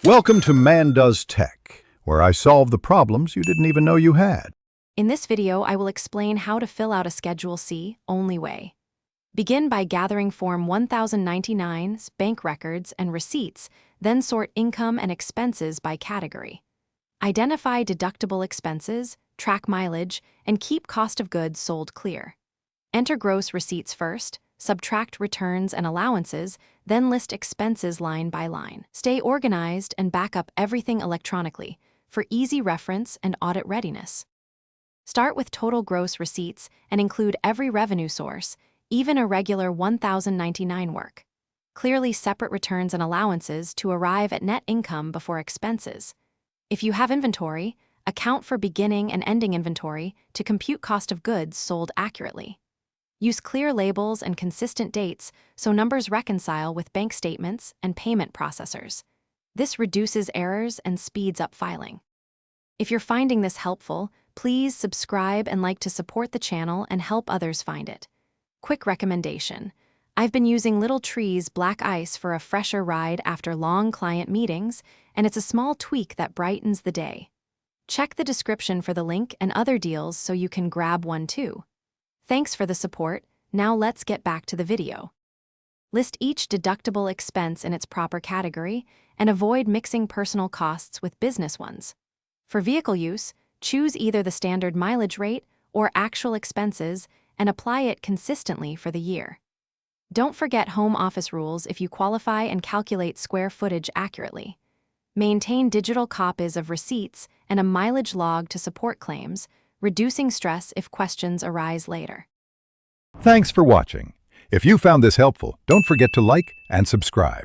Welcome to Man Does Tech, where I solve the problems you didn't even know you had. In this video, I will explain how to fill out a Schedule C only way. Begin by gathering Form 1099's bank records and receipts, then sort income and expenses by category. Identify deductible expenses, track mileage, and keep cost of goods sold clear. Enter gross receipts first, subtract returns and allowances, then list expenses line by line. Stay organized and back up everything electronically for easy reference and audit readiness. Start with total gross receipts and include every revenue source, even irregular 1099 work. Clearly separate returns and allowances to arrive at net income before expenses. If you have inventory, account for beginning and ending inventory to compute cost of goods sold accurately. Use clear labels and consistent dates so numbers reconcile with bank statements and payment processors. This reduces errors and speeds up filing. If you're finding this helpful, please subscribe and like to support the channel and help others find it. Quick recommendation. I've been using Little Tree's Black Ice for a fresher ride after long client meetings, and it's a small tweak that brightens the day. Check the description for the link and other deals so you can grab one too. Thanks for the support. Now let's get back to the video. List each deductible expense in its proper category and avoid mixing personal costs with business ones. For vehicle use, choose either the standard mileage rate or actual expenses and apply it consistently for the year. Don't forget home office rules if you qualify and calculate square footage accurately. Maintain digital copies of receipts and a mileage log to support claims, reducing stress if questions arise later. Thanks for watching. If you found this helpful, don't forget to like and subscribe.